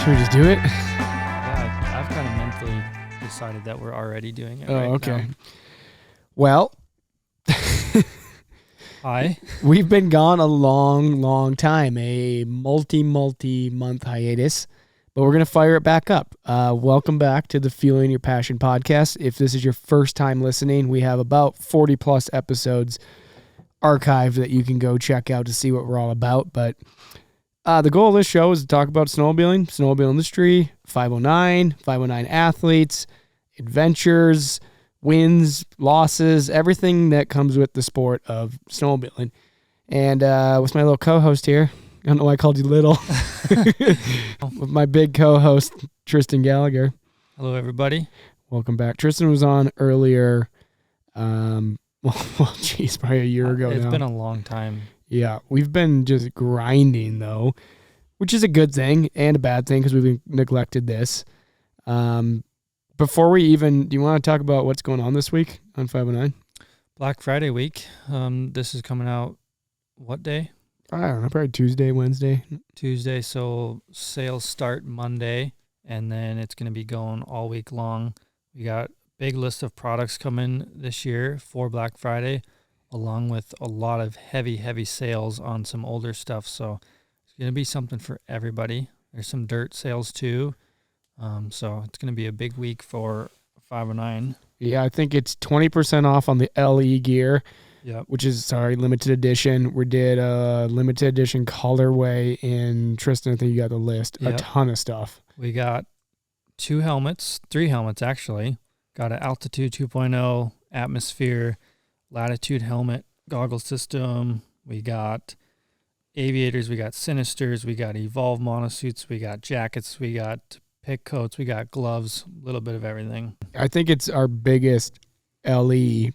Should we just do it? Yeah, I've kind of mentally decided that we're already doing it right okay. now. Well, Hi. we've been gone a long time, a multi-month hiatus, but we're going to fire it back up. Welcome back to the Fueling Your Passion podcast. If this is your first time listening, we have about 40 plus episodes archived that you can go check out to see what we're all about. But the goal of this show is to talk about snowmobile industry, 509 athletes, adventures, wins, losses, everything that comes with the sport of snowmobiling. And with my little co-host here, I don't know why I called you little, with my big co-host, Tristan Gallagher. Hello, everybody. Welcome back. Tristan was on earlier, probably a year ago now. It's been a long time. Yeah, we've been just grinding, though, which is a good thing and a bad thing because we've neglected this. Before we even, do you want to talk about what's going on this week on 509? Black Friday week. This is coming out what day? I don't know, probably Tuesday, Wednesday. Tuesday. So sales start Monday, and then it's going to be going all week long. We got a big list of products coming this year for Black Friday, along with a lot of heavy sales on some older stuff. So it's going to be something for everybody. There's some dirt sales too. So it's going to be a big week for 509. Yeah, I think it's 20% off on the LE gear, which is, limited edition. We did a limited edition colorway in, Tristan, I think you got the list, a ton of stuff. We got 3 helmets actually. Got an Altitude 2.0, Atmosphere, Latitude helmet, goggle system. We got aviators, we got Sinisters, we got Evolve monosuits, we got jackets, we got pick coats, we got gloves, a little bit of everything. I think it's our biggest LE,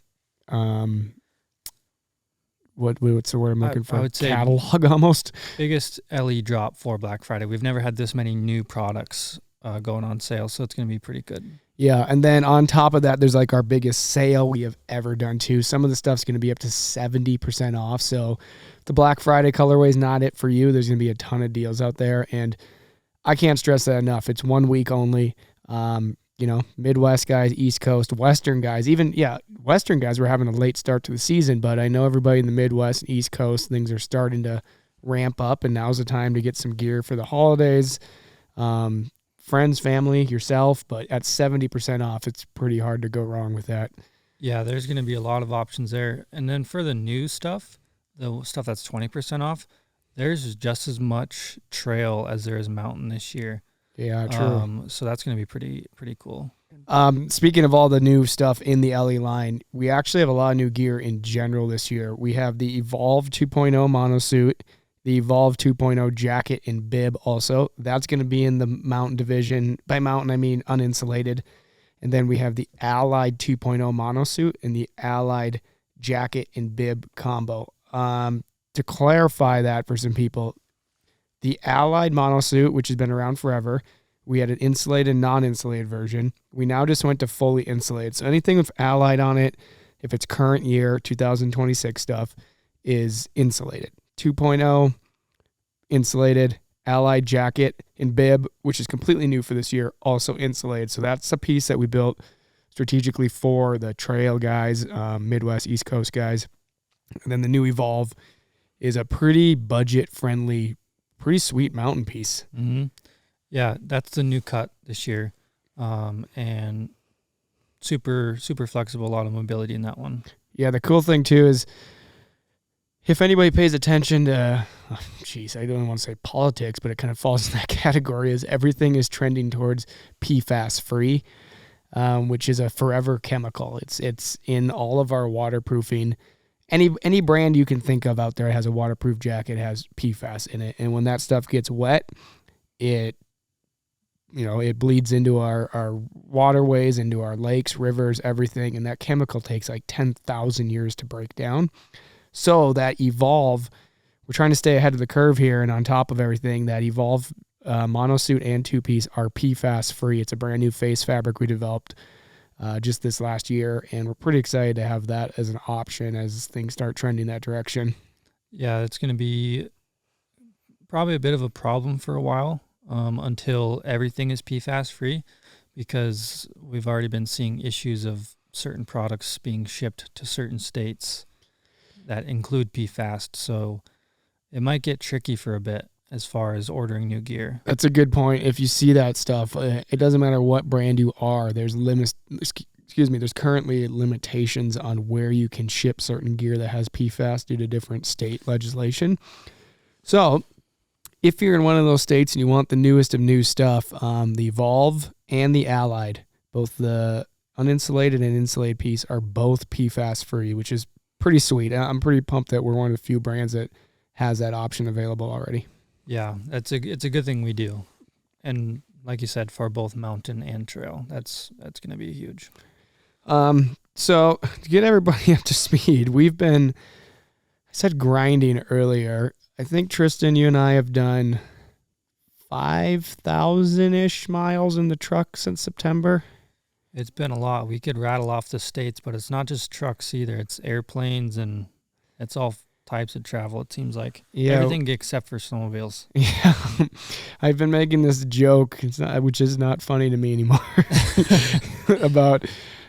what's the word I'm looking for? I would say catalog almost. Biggest LE drop for Black Friday. We've never had this many new products going on sale, so it's going to be pretty good. Yeah, and then on top of that, there's like our biggest sale we have ever done too. Some of the stuff's going to be up to 70% off. So if the Black Friday colorway is not it for you, there's going to be a ton of deals out there. And I can't stress that enough. It's 1 week only. Midwest guys, East Coast, Western guys, Western guys were having a late start to the season, but I know everybody in the Midwest and East Coast, things are starting to ramp up, and now's the time to get some gear for the holidays. Friends, family, yourself, but at 70% off, it's pretty hard to go wrong with that. Yeah, there's going to be a lot of options there. And then for the new stuff, the stuff that's 20% off, there's just as much trail as there is mountain this year. Yeah, true. So that's going to be pretty cool. Speaking of all the new stuff in the LE line, we actually have a lot of new gear in general this year. We have the Evolve 2.0 monosuit, the Evolve 2.0 jacket and bib also. That's going to be in the mountain division. By mountain, I mean uninsulated. And then we have the Allied 2.0 monosuit and the Allied jacket and bib combo. To clarify that for some people, the Allied monosuit, which has been around forever, we had an insulated and non-insulated version. We now just went to fully insulated. So anything with Allied on it, if it's current year, 2026 stuff, is insulated. 2.0, insulated, Allied jacket and bib, which is completely new for this year, also insulated. So that's a piece that we built strategically for the trail guys, Midwest, East Coast guys. And then the new Evolve is a pretty budget-friendly, pretty sweet mountain piece. Mm-hmm. Yeah, that's the new cut this year, and super flexible, a lot of mobility in that one. Yeah, the cool thing, too, is if anybody pays attention to, I don't want to say politics, but it kind of falls in that category, is everything is trending towards PFAS-free, which is a forever chemical. It's in all of our waterproofing. Any brand you can think of out there has a waterproof jacket, has PFAS in it. And when that stuff gets wet, it bleeds into our waterways, into our lakes, rivers, everything. And that chemical takes like 10,000 years to break down. So that Evolve, we're trying to stay ahead of the curve here. And on top of everything, that Evolve monosuit and two-piece are PFAS free. It's a brand new face fabric we developed just this last year, and we're pretty excited to have that as an option as things start trending that direction. Yeah, it's going to be probably a bit of a problem for a while. until everything is PFAS free, because we've already been seeing issues of certain products being shipped to certain states that include PFAS. So it might get tricky for a bit as far as ordering new gear. That's a good point. If you see that stuff, it doesn't matter what brand you are. There's there's currently limitations on where you can ship certain gear that has PFAS due to different state legislation. So if you're in one of those states and you want the newest of new stuff, the Evolve and the Allied, both the uninsulated and insulated piece, are both PFAS free, which is pretty sweet. I'm pretty pumped that we're one of the few brands that has that option available already. Yeah, it's a good thing we do. And like you said, for both mountain and trail, that's going to be huge. So to get everybody up to speed, I said grinding earlier. I think, Tristan, you and I have done 5,000-ish miles in the truck since September. It's been a lot. We could rattle off the states, but it's not just trucks either. It's airplanes, and it's all types of travel, it seems like. Yeah. Everything except for snowmobiles. Yeah. I've been making this joke, which is not funny to me anymore, about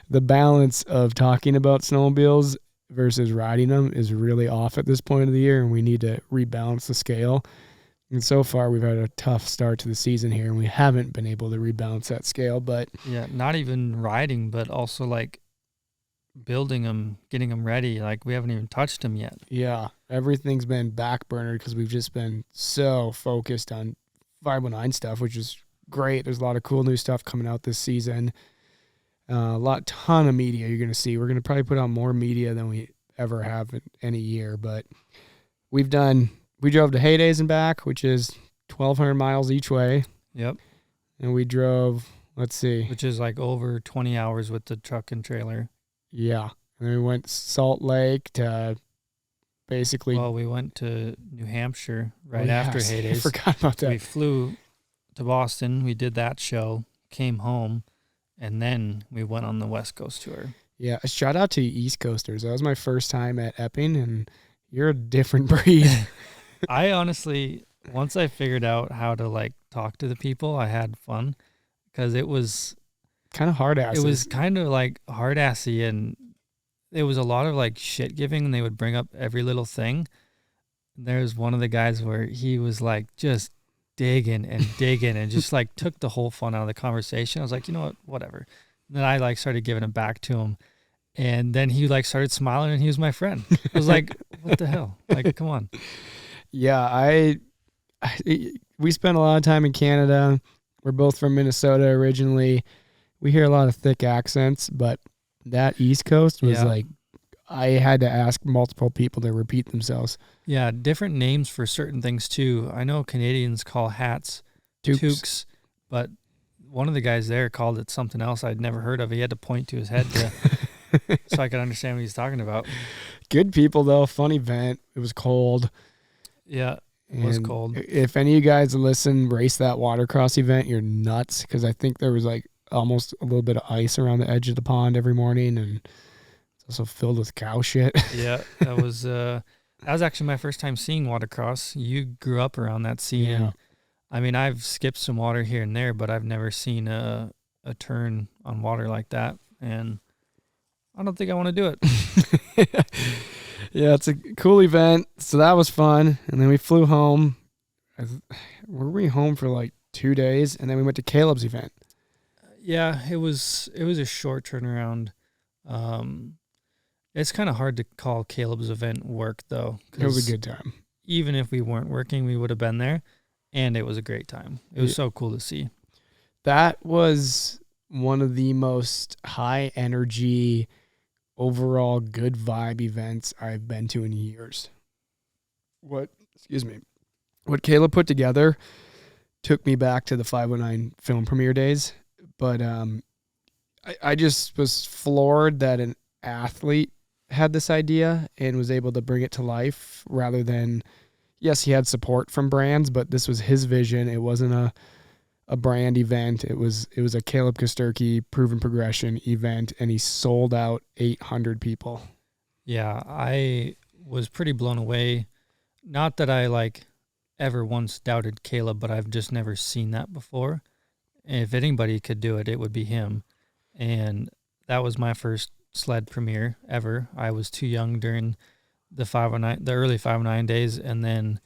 the balance of talking about snowmobiles versus riding them is really off at this point of the year, and we need to rebalance the scale. And so far, we've had a tough start to the season here, and we haven't been able to rebalance that scale. But yeah, not even riding, but also like building them, getting them ready. Like, we haven't even touched them yet. Yeah, everything's been backburnered because we've just been so focused on 519 stuff, which is great. There's a lot of cool new stuff coming out this season. Ton of media you're going to see. We're going to probably put out more media than we ever have in any year. But we drove to Haydays and back, which is 1,200 miles each way. Yep. And we drove, let's see. Which is like over 20 hours with the truck and trailer. Yeah. And then we went Salt Lake to basically. Well, we went to New Hampshire after Haydays. I forgot about that. We flew to Boston. We did that show, came home, and then we went on the West Coast tour. Yeah. A shout out to East Coasters. That was my first time at Epping, and you're a different breed. I honestly, once I figured out how to like talk to the people, I had fun, because it was kind of hard ass. It was kind of like hard assy, and it was a lot of like shit giving, and they would bring up every little thing. There's one of the guys where he was like just digging and just like took the whole fun out of the conversation. I was like, you know what, whatever. And then I like started giving it back to him, and then he like started smiling, and he was my friend. I was like, what the hell? Like, come on. Yeah, we spent a lot of time in Canada. We're both from Minnesota originally. We hear a lot of thick accents, but that East Coast was like, I had to ask multiple people to repeat themselves. Yeah, different names for certain things too. I know Canadians call hats toques, but one of the guys there called it something else I'd never heard of. He had to point to his head so I could understand what he's talking about. Good people, though. Fun event. It was cold. Yeah, it was cold. If any of you guys listen, race that watercross event, you're nuts, because I think there was like almost a little bit of ice around the edge of the pond every morning, and it's also filled with cow shit. Yeah, that was actually my first time seeing watercross. You grew up around that scene. Yeah. I mean, I've skipped some water here and there, but I've never seen a turn on water like that, and I don't think I want to do it. Yeah, it's a cool event. So that was fun. And then we flew home. Were we home for like 2 days? And then we went to Caleb's event. Yeah, it was a short turnaround. It's kind of hard to call Caleb's event work, though. It was a good time. Even if we weren't working, we would have been there. And it was a great time. It was so cool to see. That was one of the most high energy, overall good vibe events I've been to in years. What Caleb put together took me back to the 519 film premiere days, but I just was floored that an athlete had this idea and was able to bring it to life, rather than, yes, he had support from brands, but this was his vision. It wasn't a brand event. It was a Caleb Kosterke proven progression event, and he sold out 800 people. Yeah, I was pretty blown away. Not that I like ever once doubted Caleb, but I've just never seen that before. And if anybody could do it, it would be him. And that was my first sled premiere ever. I was too young during the early 509 days, and then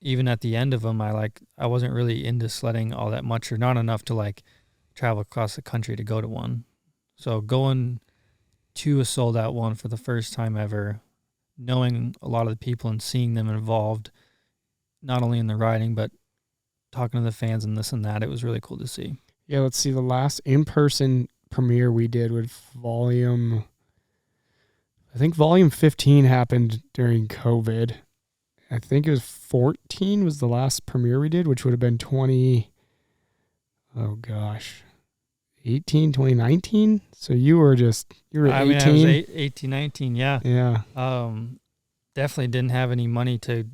even at the end of them, I wasn't really into sledding all that much, or not enough to like travel across the country to go to one. So going to a sold out one for the first time ever, knowing a lot of the people and seeing them involved, not only in the riding, but talking to the fans and this and that, it was really cool to see. Yeah, let's see. The last in-person premiere we did with volume 15 happened during COVID. I think it was 14 was the last premiere we did, which would have been 2019. So you were 18. I mean, I was 18, 19, yeah. Yeah. Definitely didn't have any money to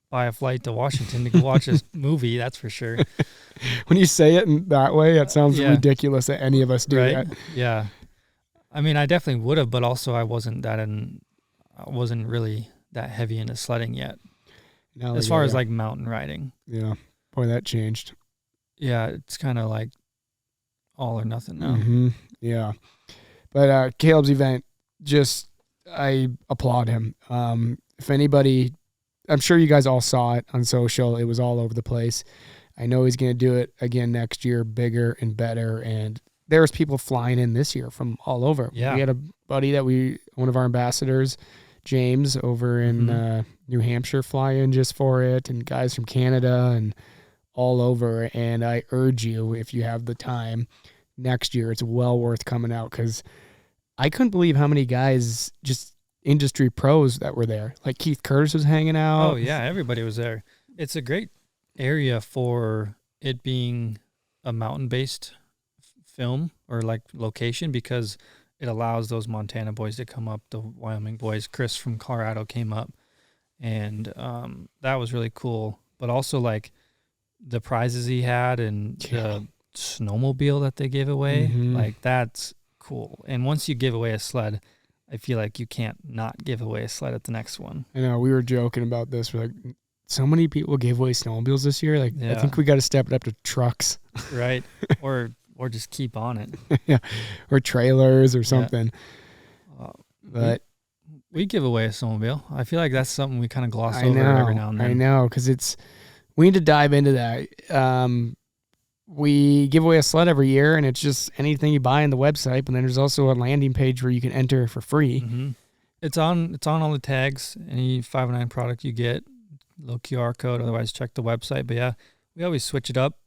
buy a flight to Washington to go watch this movie, that's for sure. When you say it in that way, it sounds ridiculous that any of us do right? that. Yeah. I mean, I definitely would have, but also I wasn't really that heavy into sledding yet. No, as far as like mountain riding. Yeah. Boy, that changed. Yeah, it's kind of like all or nothing now. Mm-hmm. Yeah. But Caleb's event, I applaud him. If anybody, I'm sure you guys all saw it on social. It was all over the place. I know he's going to do it again next year, bigger and better. And there was people flying in this year from all over. Yeah. We had a buddy one of our ambassadors, James, over in New Hampshire, fly in just for it, and guys from Canada and all over. And I urge you, if you have the time next year, it's well worth coming out, because I couldn't believe how many guys, just industry pros, that were there. Like Keith Curtis was hanging out. Oh yeah, everybody was there. It's a great area for it being a mountain-based film or like location, because it allows those Montana boys to come up, the Wyoming boys. Chris from Colorado came up, and that was really cool. But also like the prizes he had and the snowmobile that they gave away, like that's cool. And once you give away a sled, I feel like you can't not give away a sled at the next one. I know, we were joking about this. We're like, so many people gave away snowmobiles this year. Like, I think we got to step it up to trucks. Right. Or just keep on it. Yeah. Or trailers or something. Yeah. But we give away a snowmobile. I feel like that's something we kind of gloss over every now and then. I know, because we need to dive into that. We give away a sled every year, and it's just anything you buy on the website. But then there's also a landing page where you can enter for free. Mm-hmm. It's on all the tags. Any 509 product you get, little QR code. Otherwise, check the website. But yeah, we always switch it up.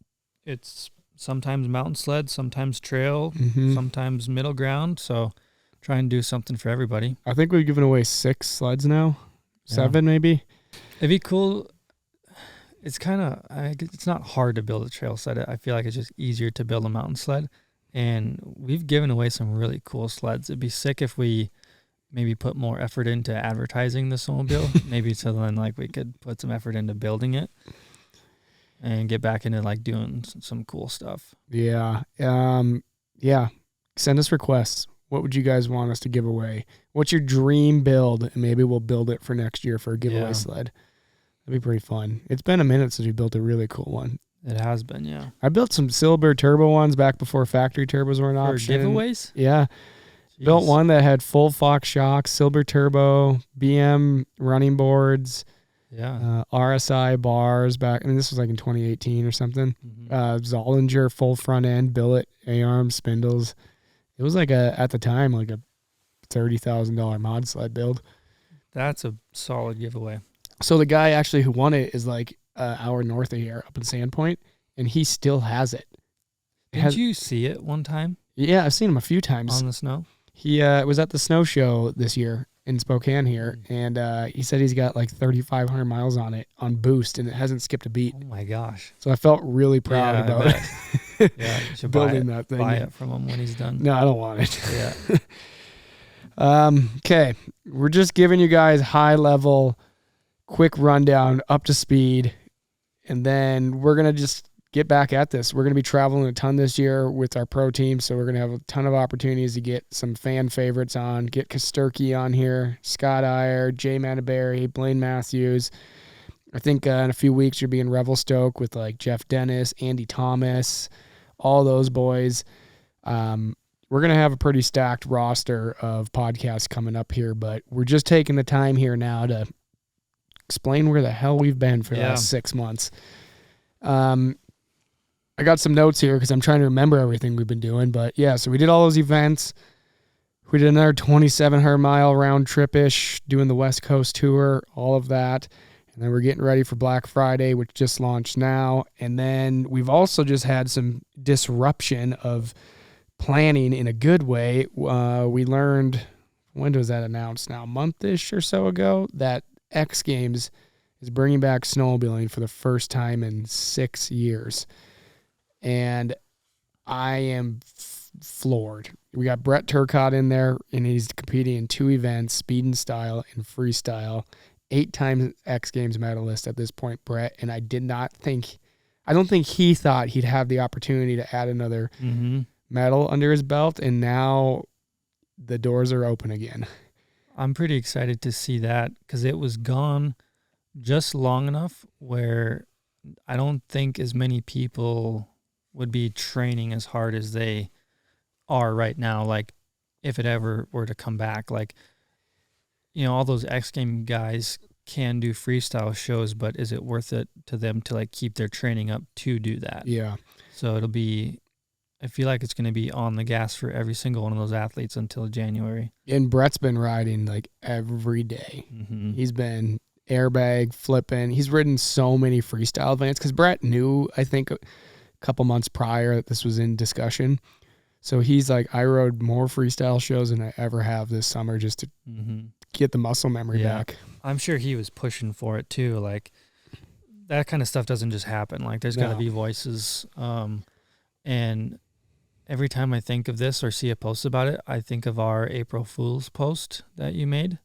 It's sometimes mountain sled, sometimes trail, sometimes middle ground. So try and do something for everybody. I think we've given away 6 sleds now, 7 maybe. It'd be cool. It's it's not hard to build a trail sled. I feel like it's just easier to build a mountain sled. And we've given away some really cool sleds. It'd be sick if we maybe put more effort into advertising the snowmobile. Maybe so then like we could put some effort into building it and get back into like doing some cool stuff. Yeah. Send us requests. What would you guys want us to give away? What's your dream build? And maybe we'll build it for next year for a giveaway sled. That'd be pretty fun. It's been a minute since we built a really cool one. It has been, yeah. I built some silver turbo ones back before factory turbos were an option. For giveaways? Yeah. Jeez. Built one that had full Fox shocks, silver turbo, BM running boards, RSI bars back. I mean, this was like in 2018 or something. Zollinger full front end, billet, A-arm, spindles. It was like at the time, like a $30,000 mod sled build. That's a solid giveaway. So the guy actually who won it is like an hour north of here, up in Sandpoint, and he still has it. Did you see it one time? Yeah, I've seen him a few times. On the snow? He was at the snow show this year in Spokane here, and he said he's got like 3,500 miles on it on boost, and it hasn't skipped a beat. Oh my gosh. So I felt really proud about it. Yeah, you should building that thing. Buy it from him when he's done. No, I don't want it. Yeah. Okay, we're just giving you guys high level, quick rundown, up to speed, and then we're going to just get back at this. We're going to be traveling a ton this year with our pro team, so we're going to have a ton of opportunities to get some fan favorites on, get Kosterky on here, Scott Iyer, Jay Manaberry, Blaine Matthews. I think in a few weeks you'll be in Revelstoke with like Jeff Dennis, Andy Thomas, all those boys. We're going to have a pretty stacked roster of podcasts coming up here, but we're just taking the time here now to explain where the hell we've been for the last 6 months. I got some notes here because I'm trying to remember everything we've been doing, but yeah, so we did all those events. We did another 2,700-mile round trip-ish, doing the West Coast tour, all of that. And then we're getting ready for Black Friday, which just launched now. And then we've also just had some disruption of planning in a good way. We learned, when was that announced now? A month-ish or so ago, that X Games is bringing back snowmobiling for the first time in 6 years. And I am floored. We got Brett Turcotte in there, and he's competing in 2 events, speed and style and freestyle. 8-time X Games medalist at this point, Brett. And I don't think he thought he'd have the opportunity to add another medal under his belt. And now the doors are open again. I'm pretty excited to see that because it was gone just long enough where I don't think as many people would be training as hard as they are right now. Like if it ever were to come back, like, you know, all those X Game guys can do freestyle shows, but is it worth it to them to like keep their training up to do that? Yeah. So I feel like it's going to be on the gas for every single one of those athletes until January. And Brett's been riding like every day. He's been airbag flipping. He's ridden so many freestyle events because Brett knew, I think, a couple months prior that this was in discussion. So he's like, I rode more freestyle shows than I ever have this summer just to get the muscle memory back. I'm sure he was pushing for it too. Like that kind of stuff doesn't just happen. Like there's got to be voices. And every time I think of this or see a post about it, I think of our April Fool's post that you made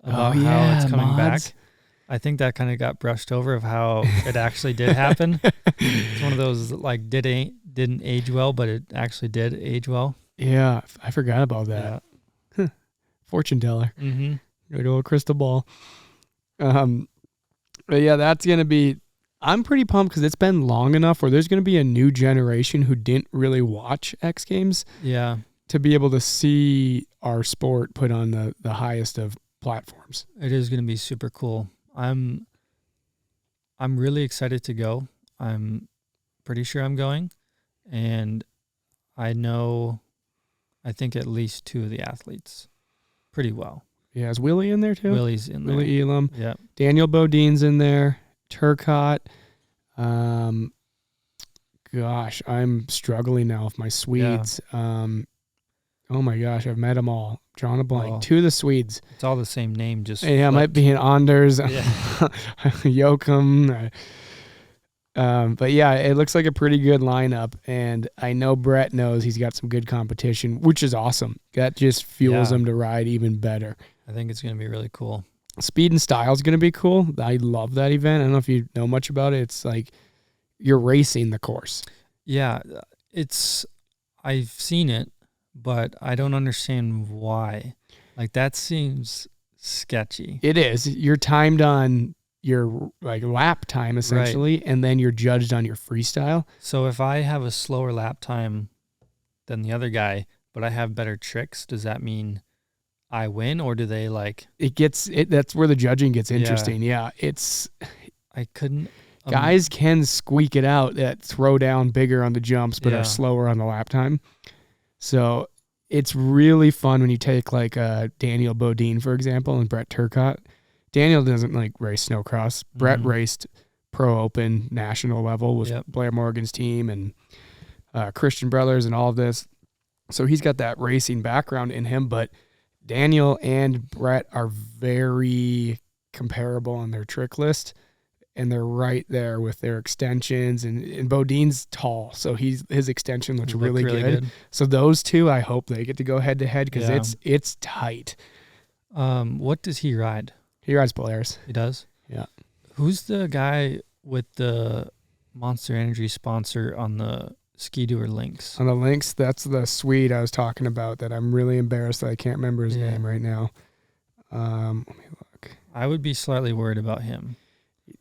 about how it's coming back. I think that kind of got brushed over of how it actually did happen. It's one of those like didn't age well, but it actually did age well. Yeah, I forgot about that. Yeah. Fortune teller. Good old crystal ball. But yeah, that's going to be, I'm pretty pumped because it's been long enough where there's going to be a new generation who didn't really watch X Games. Yeah. To be able to see our sport put on the highest of platforms. It is going to be super cool. I'm really excited to go. I'm pretty sure I'm going. And I think at least 2 of the athletes pretty well. Yeah, is Willie in there too? Willie's in there. Willie Elam. Yeah. Daniel Bodine's in there. Turcotte. Gosh, I'm struggling now with my Swedes. Yeah. Oh my gosh, I've met them all. Drawing a blank. 2 of the Swedes. It's all the same name. Just it might be an Anders, Joachim. But yeah, it looks like a pretty good lineup, and I know Brett knows he's got some good competition, which is awesome. That just fuels him to ride even better. I think it's going to be really cool. Speed and style is going to be cool. I love that event. I don't know if you know much about it. It's like you're racing the course. Yeah, I've seen it, but I don't understand why. Like that seems sketchy. It is. You're timed on your like lap time essentially, and then you're judged on your freestyle. So if I have a slower lap time than the other guy, but I have better tricks, does that mean I win, or do they like that's where the judging gets interesting. Yeah, I couldn't guys can squeak it out that throw down bigger on the jumps but are slower on the lap time. So it's really fun when you take like Daniel Bodine, for example, and Brett Turcotte. Daniel doesn't like race snowcross. Brett raced pro open national level with Blair Morgan's team and Christian Brothers and all of this. So he's got that racing background in him, but Daniel and Brett are very comparable on their trick list, and they're right there with their extensions. And Bodine's tall, so his extension looks really good. So those 2, I hope they get to go head to head because it's tight. What does he ride? He rides Polaris. He does? Yeah. Who's the guy with the Monster Energy sponsor on the Ski-Doo Lynx? On the Lynx, that's the Swede I was talking about that I'm really embarrassed that I can't remember his name right now. Let me look. I would be slightly worried about him.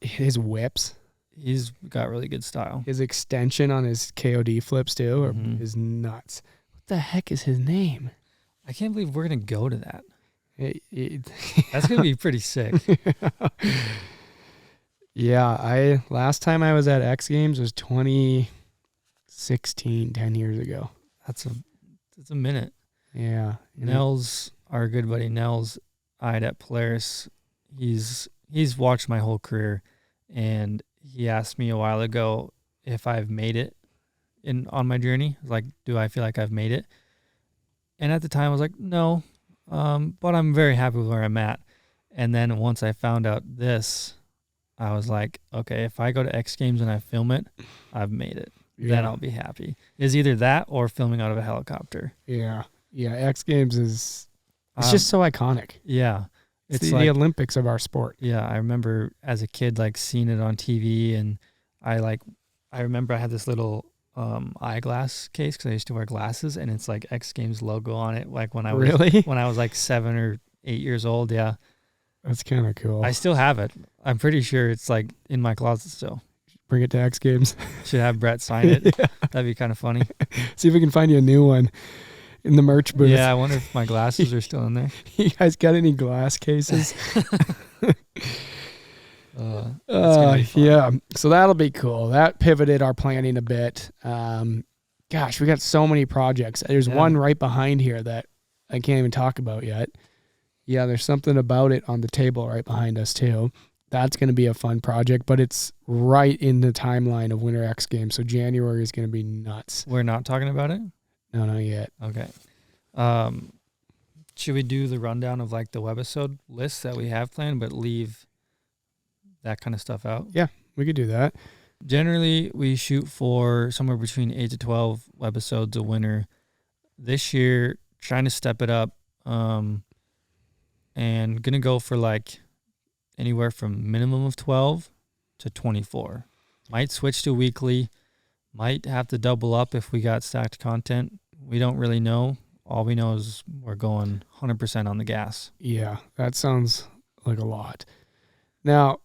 His whips, He's got really good style. his extension on his KOD flips too Mhm. is nuts. What the heck is his name? I can't believe we're gonna go to that. It- That's gonna be pretty sick. Yeah, last time I was at X Games was 2016, 10 years ago. That's a minute. Yeah. and Nels, our good buddy Nels, eyed at Polaris. He's watched my whole career, and he asked me a while ago if I've made it on my journey. Like, do I feel like I've made it? And at the time, I was like, no, but I'm very happy with where I'm at. And then once I found out this, I was like, okay, if I go to X Games and I film it, I've made it. Then yeah. I'll be happy. It's either that or filming out of a helicopter. Yeah. Yeah. X Games it's just so iconic. Yeah. It's the Olympics of our sport. Yeah, I remember as a kid like seeing it on TV, and I remember I had this little eyeglass case because I used to wear glasses, and it's like X Games logo on it. Like when I was Really? when I was like 7 or 8 years old. Yeah, That's kind of cool. I still have it. I'm pretty sure it's like in my closet still. Bring it to X Games. Should have Brett sign it. Yeah. That'd be kind of funny. See if we can find you a new one in the merch booth. Yeah, I wonder if my glasses are still in there. You guys got any glass cases? That's gonna be fun. Yeah. So that'll be cool. That pivoted our planning a bit. Gosh, we got so many projects. There's Yeah. one right behind here that I can't even talk about yet. Yeah, there's something about it on the table right behind us too. That's going to be a fun project, but it's right in the timeline of Winter X Games. So January is going to be nuts. We're not talking about it? No, not yet. Okay. Should we do the rundown of like the webisode list that we have planned, but leave that kind of stuff out? We could do that. Generally, we shoot for somewhere between 8 to 12 webisodes a winter. This year, trying to step it up, and gonna go for like anywhere from minimum of 12 to 24. Might switch to weekly. Might have to double up if we got stacked content. We don't really know. All we know is we're going 100% on the gas. Yeah, that sounds like a lot. Now,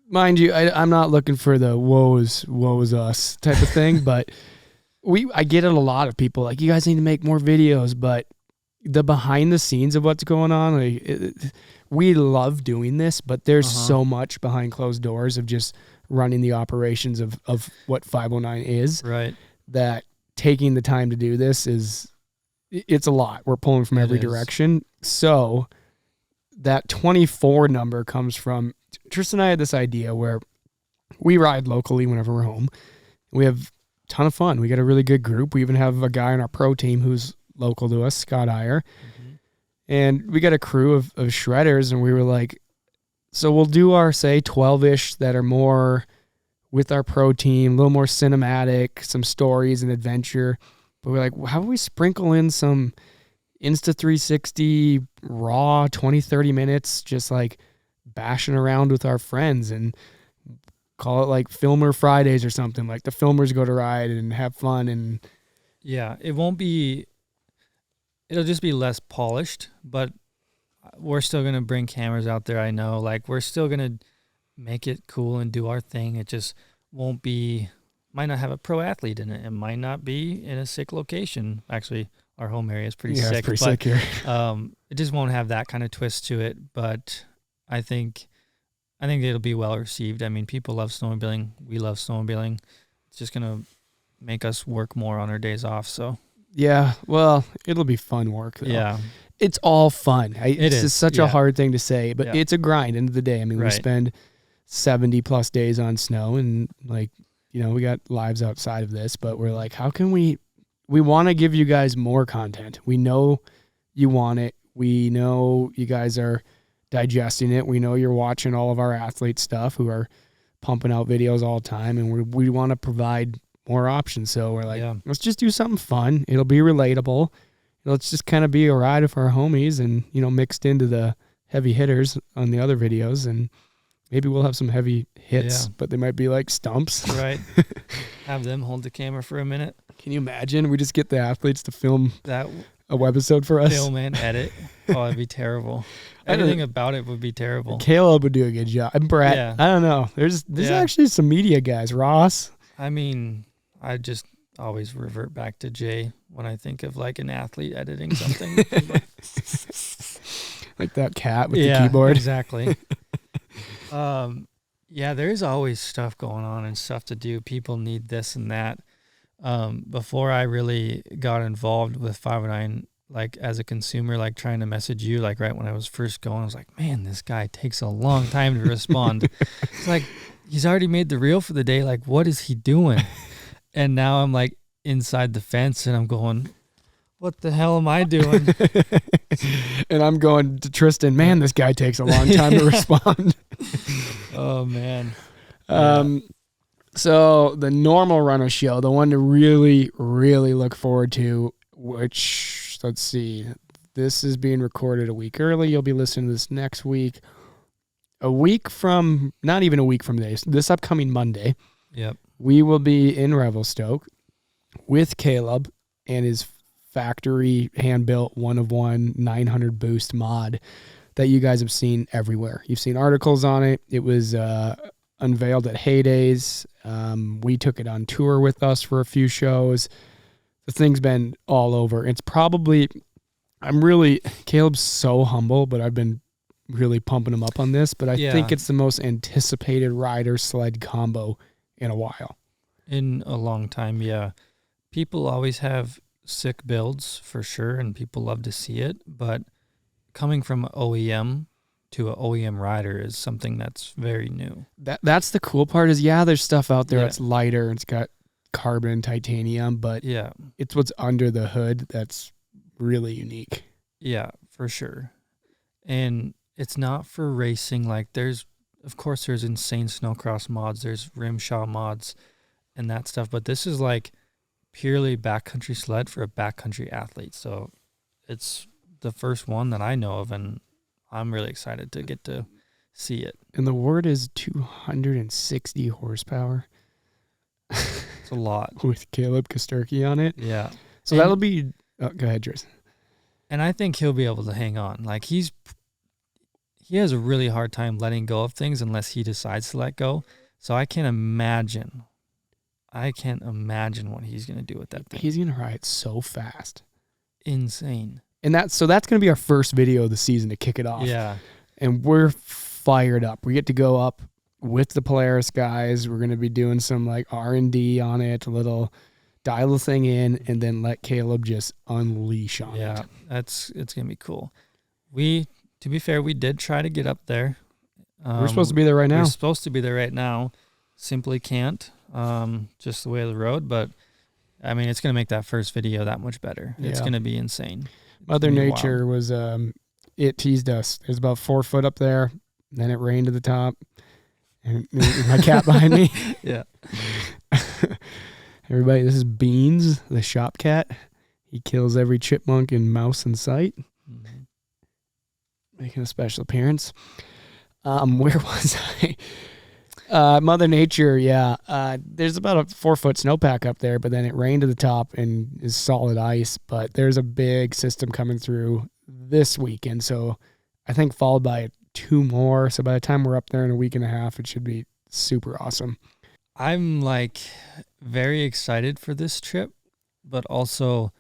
mind you, I'm not looking for the woe is us type of thing, but I get it a lot of people like, you guys need to make more videos, but the behind the scenes of what's going on, like we love doing this, but there's so much behind closed doors of just running the operations of what 509 is. Right. That taking the time to do this it's a lot. We're pulling from every direction. So that 24 number comes from Tristan and I had this idea where we ride locally whenever we're home. We have a ton of fun. We got a really good group. We even have a guy on our pro team who's local to us, Scott Iyer. Mm-hmm. And we got a crew of shredders, and we were like, so we'll do our, say, 12-ish that are more with our pro team, a little more cinematic, some stories and adventure. But we're like, how do we sprinkle in some Insta360 raw 20, 30 minutes just like bashing around with our friends and call it like Filmer Fridays or something. Like the filmers go to ride and have fun. And yeah, it'll just be less polished, but we're still going to bring cameras out there. I know, like we're still going to make it cool and do our thing. It just might not have a pro athlete in it. It might not be in a sick location. Actually, our home area is pretty sick. It's pretty sick here. It just won't have that kind of twist to it. But I think it'll be well received. I mean, people love snowmobiling. We love snowmobiling. It's just gonna make us work more on our days off. So yeah, well, it'll be fun work though. Yeah, it's all fun. It's just such a hard thing to say, but it's a grind. End of the day, I mean, we spend 70 plus days on snow, and like, you know, we got lives outside of this, but we're like, how can we want to give you guys more content. We know you want it. We know you guys are digesting it. We know you're watching all of our athlete stuff who are pumping out videos all the time, and we want to provide more options. So we're like, let's just do something fun. It'll be relatable. Let's just kind of be a ride of our homies and, you know, mixed into the heavy hitters on the other videos, and maybe we'll have some heavy hits, but they might be like stumps. Right. Have them hold the camera for a minute. Can you imagine? We just get the athletes to film that a webisode for us? Film and edit. Oh, it'd be terrible. Everything about it would be terrible. Caleb would do a good job. And Brett, Yeah. I don't know. There's actually some media guys. Ross. I mean, I just always revert back to Jay when I think of like an athlete editing something. Like that cat with the keyboard. Exactly. There's always stuff going on and stuff to do. People need this and that. Before I really got involved with 509, like as a consumer, like trying to message you, like right when I was first going, I was like, man, this guy takes a long time to respond. It's like, he's already made the reel for the day. Like, what is he doing? And now I'm like inside the fence and I'm going, what the hell am I doing? And I'm going to Tristan, man, this guy takes a long time to respond. Oh, man. So the normal runner show, the one to really, really look forward to, which, let's see, this is being recorded a week early. You'll be listening to this next week. Not even a week from today, this upcoming Monday. Yep. We will be in Revelstoke with Caleb and his factory hand-built 1-of-1 900 boost mod that you guys have seen everywhere. You've seen articles on it. It was unveiled at Heydays. We took it on tour with us for a few shows. The thing's been all over. It's probably, Caleb's so humble, but I've been really pumping him up on this, but I think it's the most anticipated rider sled combo in a while. In a long time, yeah. People always have sick builds for sure, and people love to see it, but coming from OEM to an OEM rider is something that's very new. That's the cool part is, there's stuff out there that's lighter and it's got carbon, titanium, but it's what's under the hood that's really unique. Yeah, for sure. And it's not for racing. Like there's insane snowcross mods, there's rimshot mods and that stuff, but this is like purely backcountry sled for a backcountry athlete. So it's the first one that I know of, and I'm really excited to get to see it. And the word is 260 horsepower. It's a lot. With Caleb Kosterky on it. Yeah. So that'll be... Oh, go ahead, Tristan. And I think he'll be able to hang on. Like he has a really hard time letting go of things unless he decides to let go. So I can't imagine what he's going to do with that thing. He's going to ride so fast. Insane. And that's going to be our first video of the season to kick it off. Yeah. And we're fired up. We get to go up with the Polaris guys. We're going to be doing some like R&D on it, a little dial the thing in, and then let Caleb just unleash on it. Yeah, it's going to be cool. To be fair, we did try to get up there. We're supposed to be there right now. We're supposed to be there right now. Simply can't, just the way of the road. But, I mean, it's going to make that first video that much better. It's going to be insane. Mother Nature was, it teased us. There's about 4 foot up there. Then it rained at the top. And my cat behind me. Yeah. Everybody, this is Beans, the shop cat. He kills every chipmunk and mouse in sight. Mm-hmm. Making a special appearance. Where was I? Mother Nature, there's about a 4 foot snowpack up there, but then it rained to the top and is solid ice. But there's a big system coming through this weekend, so I think followed by 2 more. So by the time we're up there in a week and a half, it should be super awesome. I'm like very excited for this trip, but also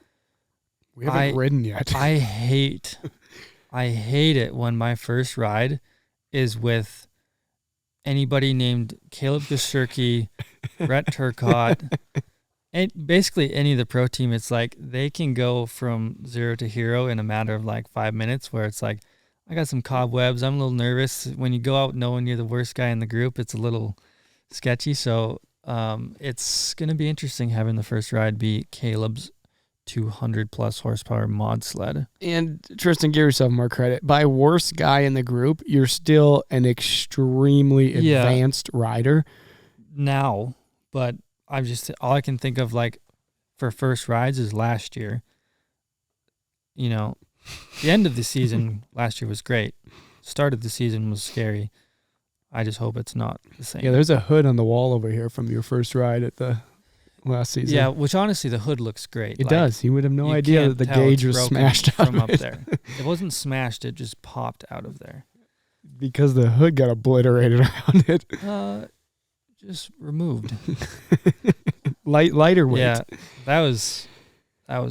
we haven't ridden yet. I hate it when my first ride is with anybody named Caleb Kosterky, Brett Turcotte, and basically any of the pro team. It's like they can go from 0 to hero in a matter of like 5 minutes, where it's like, I got some cobwebs. I'm a little nervous. When you go out knowing you're the worst guy in the group, it's a little sketchy. So it's going to be interesting having the first ride be Caleb's 200 plus horsepower mod sled. And Tristan, give yourself more credit. By worst guy in the group, you're still an extremely advanced rider now. But all I can think of like for first rides is last year. You know, the end of the season last year was great. Start of the season was scary. I just hope it's not the same. Yeah, there's a hood on the wall over here from your first ride at the last season. Yeah, which honestly, the hood looks great. It does. You would have no idea that the gauge was smashed out from up there. It wasn't smashed. It just popped out of there. Because the hood got obliterated around it. Just removed. Lighter weight. Yeah, that was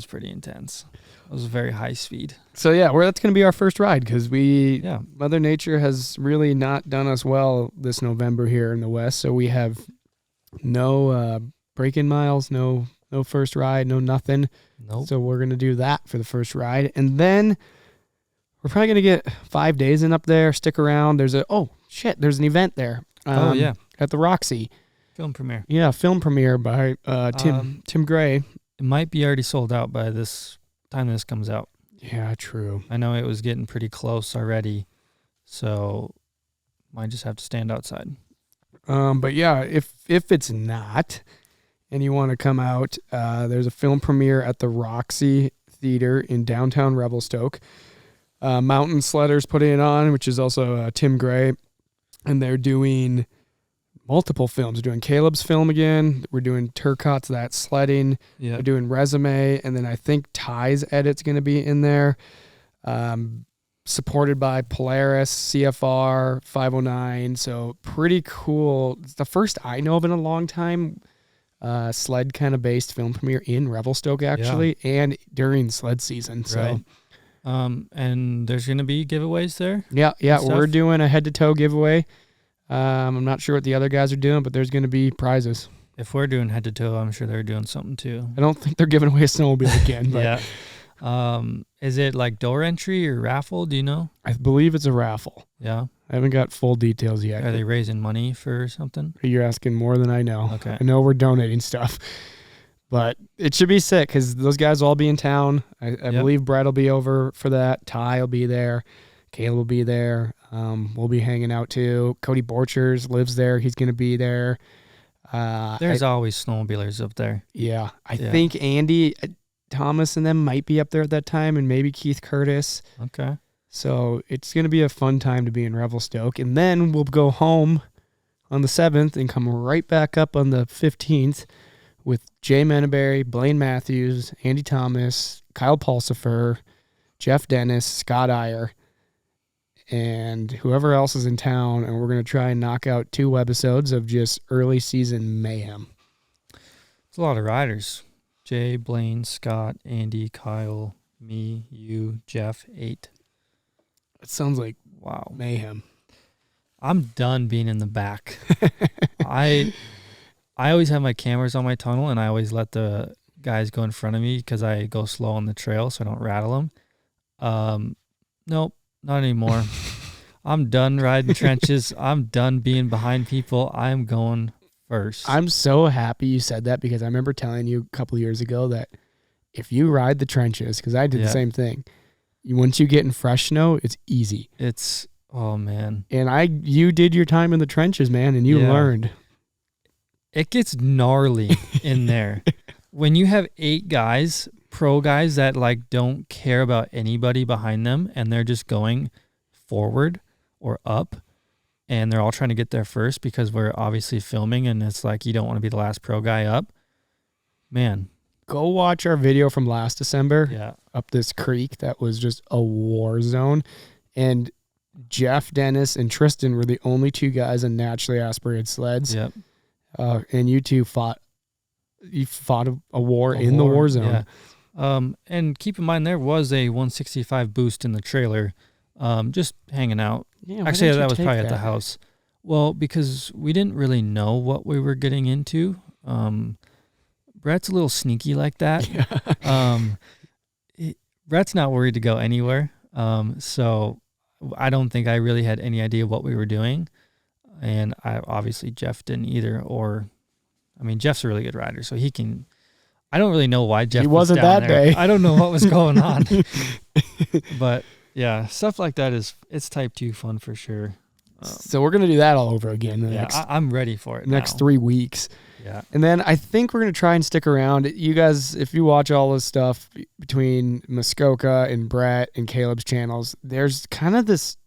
pretty intense. It was very high speed. So yeah, that's going to be our first ride because Mother Nature has really not done us well this November here in the West. So we have no break-in miles, no first ride, no nothing. Nope. So we're going to do that for the first ride. And then we're probably going to get 5 days in up there, stick around. There's an event there. At the Roxy. Film premiere. Yeah, film premiere by Tim Gray. It might be already sold out by this time this comes out. Yeah, true. I know it was getting pretty close already, so might just have to stand outside. But yeah, if it's not, and you want to come out, there's a film premiere at the Roxy Theater in downtown Revelstoke. Mountain Sledders putting it on, which is also Tim Gray, and they're doing multiple films. We're doing Caleb's film again. We're doing Turcotte's That Sledding. Yeah. We're doing Resume, and then I think Ty's edit's going to be in there. Supported by Polaris, CFR, 509. So pretty cool. It's the first I know of in a long time. Sled kind of based film premiere in Revelstoke actually, and during sled season. So. Right. And there's going to be giveaways there? Yeah. We're doing a head-to-toe giveaway. I'm not sure what the other guys are doing, but there's going to be prizes. If we're doing head-to-toe, I'm sure they're doing something too. I don't think they're giving away a snowmobile again. But yeah. Is it like door entry or raffle? Do you know? I believe it's a raffle. Yeah. I haven't got full details yet. Are they raising money for something? You're asking more than I know. Okay. I know we're donating stuff. But it should be sick because those guys will all be in town. I believe Brett will be over for that. Ty will be there. Caleb will be there. We'll be hanging out too. Cody Borchers lives there. He's going to be there. There's always snowmobilers up there. Yeah. I think Andy Thomas and them might be up there at that time, and maybe Keith Curtis. Okay. So it's going to be a fun time to be in Revelstoke. And then we'll go home on the 7th and come right back up on the 15th with Jay Menaberry, Blaine Matthews, Andy Thomas, Kyle Pulsifer, Jeff Dennis, Scott Iyer, and whoever else is in town. And we're going to try and knock out 2 webisodes of just early season mayhem. It's a lot of riders. Jay, Blaine, Scott, Andy, Kyle, me, you, Jeff, 8. It sounds like wow mayhem. I'm done being in the back. I always have my cameras on my tunnel, and I always let the guys go in front of me because I go slow on the trail so I don't rattle them. Nope, not anymore. I'm done riding trenches. I'm done being behind people. I'm going first. I'm so happy you said that because I remember telling you a couple of years ago that if you ride the trenches, because I did the same thing, once you get in fresh snow, it's easy. Oh, man. And you did your time in the trenches, man, and you learned. It gets gnarly in there. When you have 8 guys, pro guys that like don't care about anybody behind them and they're just going forward or up and they're all trying to get there first because we're obviously filming and it's like you don't want to be the last pro guy up. Man. Go watch our video from last December up this creek that was just a war zone. And Jeff, Dennis, and Tristan were the only 2 guys on naturally aspirated sleds. Yep. And you 2 fought a war in the war zone. Yeah. And keep in mind there was a 165 boost in the trailer, just hanging out. Yeah, actually, that was probably at the house. Well, because we didn't really know what we were getting into. Brett's a little sneaky like that. Brett's not worried to go anywhere. So I don't think I really had any idea what we were doing. And obviously Jeff didn't either, Jeff's a really good rider, so he can. I don't really know why Jeff wasn't down that there. Day. I don't know what was going on, but yeah, stuff like that it's type 2 fun for sure. So we're gonna do that all over again. I'm ready for it. Next 3 weeks. Yeah, and then I think we're gonna try and stick around. You guys, if you watch all this stuff between Muskoka and Brett and Caleb's channels, there's kind of this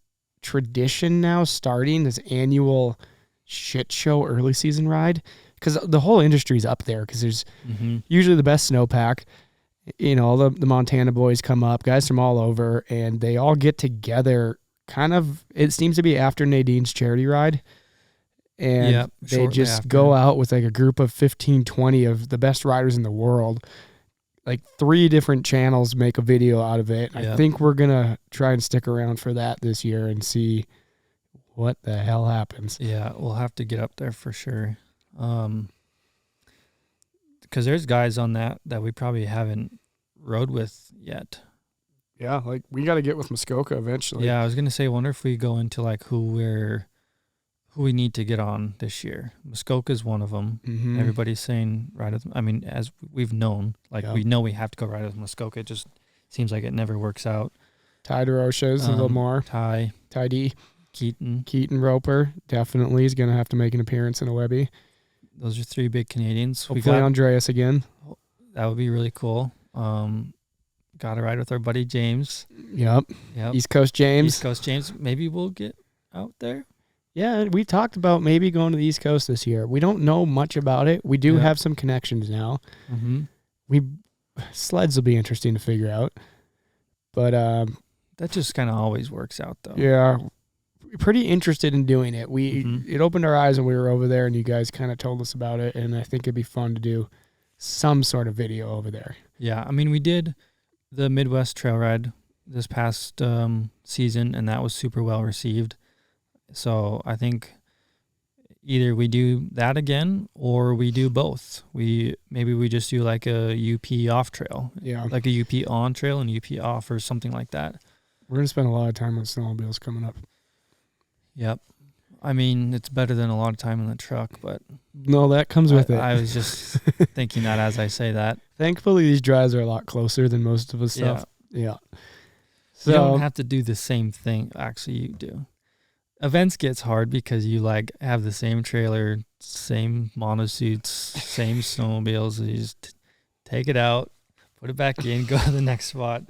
tradition now starting, this annual shit show early season ride. because the whole industry's up there because there's Mm-hmm. usually the best snowpack. All the Montana boys come up, guys from all over, and they all get together kind of, it seems to be after Nadine's charity ride. And Yep, they shortly just after. go out with like a group of 15, 20 of the best riders in the world. Like 3 different channels make a video out of it. I Yep. think we're going to try and stick around for that this year and see what the hell happens. Yeah, we'll have to get up there for sure. Because there's guys on that we probably haven't rode with yet. Yeah, like we got to get with Muskoka eventually. Yeah, I was gonna say, wonder if we go into like who we need to get on this year. Muskoka's one of them. Mm-hmm. Everybody's saying ride with. I mean, as we've known, like Yeah. we know we have to go ride with Muskoka. It just seems like it never works out. Ty DeRoche's a little more. Ty D. Keaton. Roper definitely is going to have to make an appearance in a Webby. Those are 3 big Canadians. Hopefully Andreas again. That would be really cool. Got to ride with our buddy James. Yep. Yep. East Coast James. East Coast James. Maybe we'll get out there. Yeah, we talked about maybe going to the East Coast this year. We don't know much about it. We do Yeah. have some connections now. Mm-hmm. Sleds will be interesting to figure out. But That just kind of always works out, though. yeah, pretty interested in doing it. It opened our eyes when we were over there, and you guys kind of told us about it, and I think it'd be fun to do some sort of video over there. Yeah, I mean, we did the Midwest Trail Ride this past season, and that was super well received. So I think either we do that again or we do both. Maybe we just do like a UP off trail, Yeah, like a UP on trail and UP off or something like that. we're gonna spend a lot of time on snowmobiles coming up. Yep. I mean, it's better than a lot of time in the truck, but No, that comes with it. I was just thinking that as I say that. Thankfully, these drives are a lot closer than most of us stuff. Yeah. You don't So have to do the same thing. Actually, you do. Events gets hard because you like have the same trailer, same monosuits, same snowmobiles. You just take it out, put it back in, go to the next spot.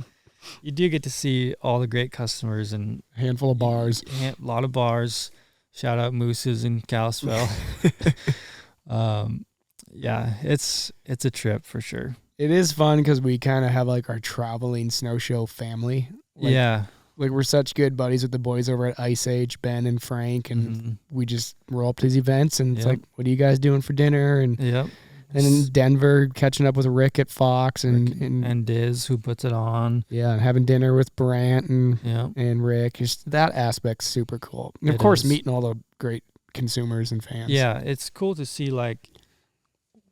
You do get to see all the great customers and handful of bars. a lot of bars. Shout out Moose's in Kalispell. Yeah, it's a trip for sure. It is fun because we kind of have like our traveling snow show family. Like, Yeah. Like we're such good buddies with the boys over at Ice Age, Ben and Frank, and Mhm. we just roll up to these events and it's Yep. like, what are you guys doing for dinner? And Yep. in Denver, catching up with Rick at Fox And Diz, who puts it on. yeah, and having dinner with Brant Yeah. and Rick. Just that aspect's super cool. And of It course, is. meeting all the great consumers and fans. Yeah, it's cool to see like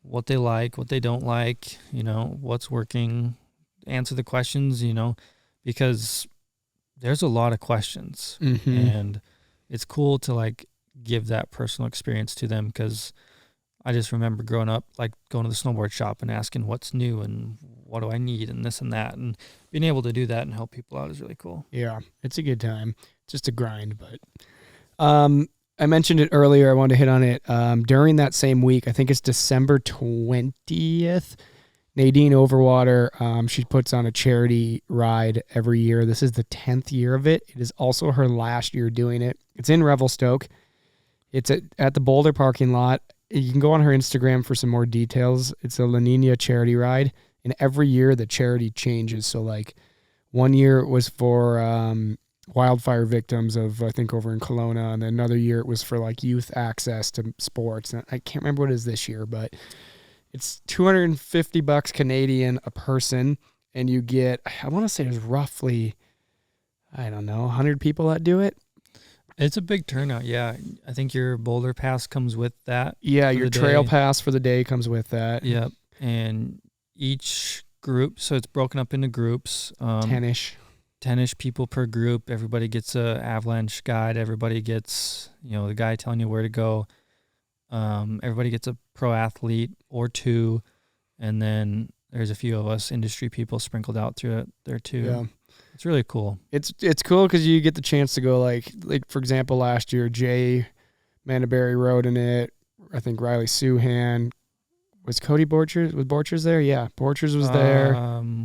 what they like, what they don't like, what's working, answer the questions, because there's a lot of questions Mhm. and it's cool to like give that personal experience to them because I just remember growing up, like going to the snowboard shop and asking what's new and what do I need and this and that, and being able to do that and help people out is really cool. Yeah, it's a good time. It's just a grind, but I mentioned it earlier. I wanted to hit on it. During that same week, I think it's December 20th, Nadine Overwater, she puts on a charity ride every year. This is the 10th year of it. It is also her last year doing it. It's in Revelstoke. It's at the Boulder parking lot. You can go on her Instagram for some more details. It's a La Nina charity ride, and every year the charity changes. So like one year it was for wildfire victims of, I think, over in Kelowna, and then another year it was for like youth access to sports. And I can't remember what it is this year, but it's $250 Canadian a person, and you get, I want to say there's roughly, I don't know, 100 people that do it. It's a big turnout. Yeah. I think your Boulder Pass comes with that. Yeah, for your the trail day. pass for the day comes with that. Yep. And each group, so it's broken up into groups. 10-ish. 10-ish people per group. Everybody gets a avalanche guide. Everybody gets, the guy telling you where to go. Everybody gets a pro athlete or two. And then there's a few of us industry people sprinkled out through it there too. Yeah. It's really cool. It's cool because you get the chance to go like for example, last year, Jay Mandaberry rode in it. I think Riley Suhan. Was Cody Borchers? Was Borchers there? Yeah, Borchers was there.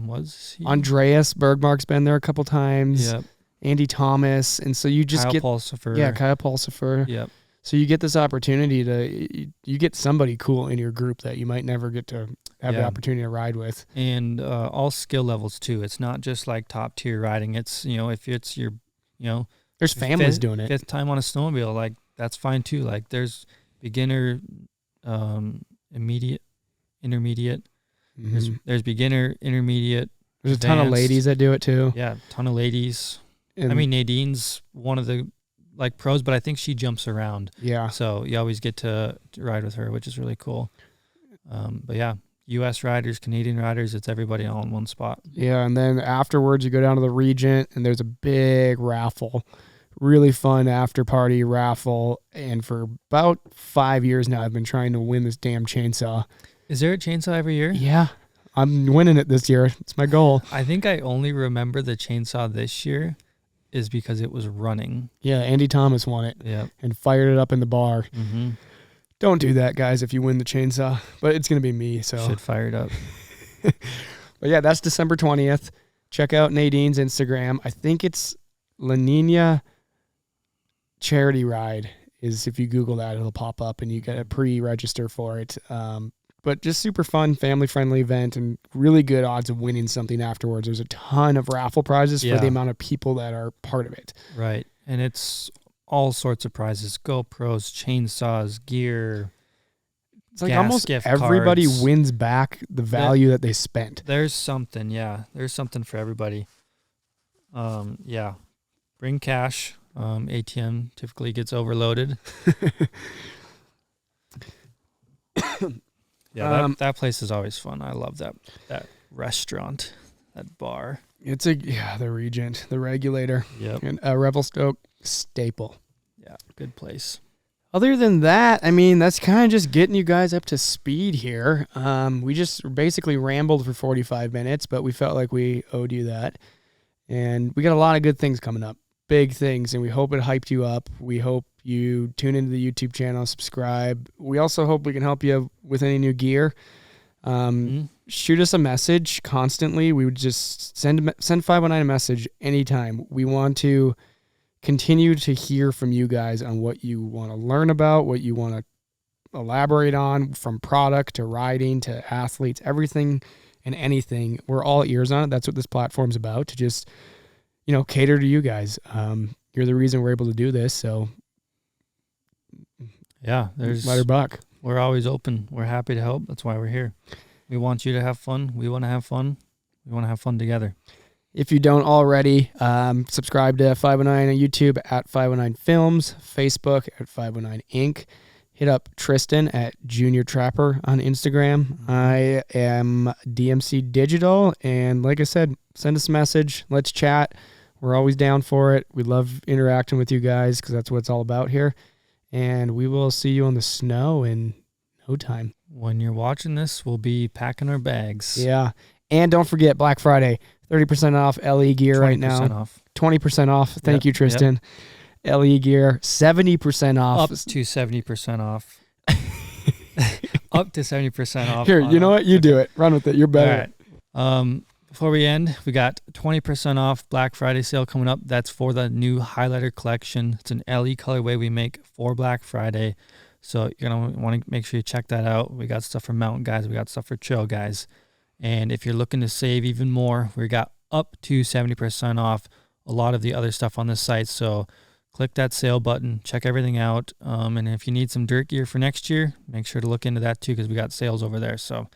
Was he? Andreas Bergmark's been there a couple times. Yep. Andy Thomas. And so you just Kyle get... Pulsifer. Yeah, Kyle Pulsifer. Yep. So you get this opportunity you get somebody cool in your group that you might never get to have the opportunity to ride with. And all skill levels too. It's not just like top tier riding. It's, if it's your, there's families doing it. Fifth time on a snowmobile, like that's fine too. Like there's beginner, intermediate. Mm-hmm. There's beginner, intermediate. There's a ton of ladies that do it too. Yeah, ton of ladies. And Nadine's one of the pros, but I think she jumps around. Yeah. So you always get to ride with her, which is really cool. But yeah, U.S. riders, Canadian riders, it's everybody all in one spot. Yeah, and then afterwards you go down to the Regent and there's a big raffle. Really fun after party raffle. And for about 5 years now, I've been trying to win this damn chainsaw. Is there a chainsaw every year? Yeah. I'm winning it this year. It's my goal. I think I only remember the chainsaw this year is because it was running. Yeah, Andy Thomas won it. Yeah. And fired it up in the bar. Mm-hmm. Don't do that, guys, if you win the chainsaw. But it's going to be me, so. Should fire it up. But yeah, that's December 20th. Check out Nadine's Instagram. I think it's La Nina Charity Ride. Is if you Google that, it'll pop up and you get a pre-register for it. But just super fun, family-friendly event and really good odds of winning something afterwards. There's a ton of raffle prizes for the amount of people that are part of it. Right. And it's all sorts of prizes. GoPros, chainsaws, gear. It's like almost everybody wins back the value that they spent. There's something, yeah. There's something for everybody. Yeah. Bring cash. ATM typically gets overloaded. Yeah, that place is always fun. I love that restaurant, that bar. It's the Regent, the Regulator. Yep. And Revelstoke staple. Yeah, good place. Other than that, I mean, that's kind of just getting you guys up to speed here. We just basically rambled for 45 minutes, but we felt like we owed you that. And we got a lot of good things coming up, big things, and we hope it hyped you up. We hope you tune into the YouTube channel, subscribe. We also hope we can help you with any new gear. Shoot us a message constantly. We would just send 519 a message anytime. We want to continue to hear from you guys on what you want to learn about, what you want to elaborate on, from product to riding to athletes, everything and anything. We're all ears on it. That's what this platform's about, to just, cater to you guys. You're the reason we're able to do this. So yeah, let her buck. We're always open. We're happy to help. That's why we're here. We want you to have fun. We want to have fun. We want to have fun together. If you don't already, subscribe to 519 on YouTube at 519 Films, Facebook at 519 Inc. Hit up Tristan at Junior Trapper on Instagram. I am DMC Digital, and like I said, send us a message. Let's chat. We're always down for it. We love interacting with you guys because that's what it's all about here. And we will see you on the snow in no time. When you're watching this, we'll be packing our bags. Yeah. And don't forget, Black Friday, 30% off LE gear right now. 20% off. 20% off. Thank you, Tristan. Yep. LE gear, 70% off. Up to 70% off. Up to 70% off. Here, you know what? You do it. Run with it. You're better. All right. Before we end, we got 20% off Black Friday sale coming up. That's for the new highlighter collection. It's an LE colorway we make for Black Friday. So you're going to want to make sure you check that out. We got stuff for mountain guys. We got stuff for trail guys. And if you're looking to save even more, we got up to 70% off a lot of the other stuff on this site. So click that sale button, check everything out. And if you need some dirt gear for next year, make sure to look into that too, because we got sales over there. So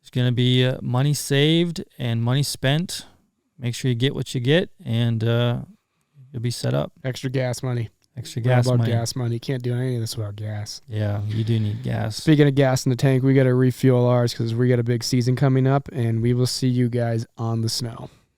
it's going to be money saved and money spent. Make sure you get what you get, and you'll be set up. Extra gas money. Extra gas money. Gas money. You can't do any of this without gas. Yeah, you do need gas. Speaking of gas in the tank, we got to refuel ours because we got a big season coming up, and we will see you guys on the snow.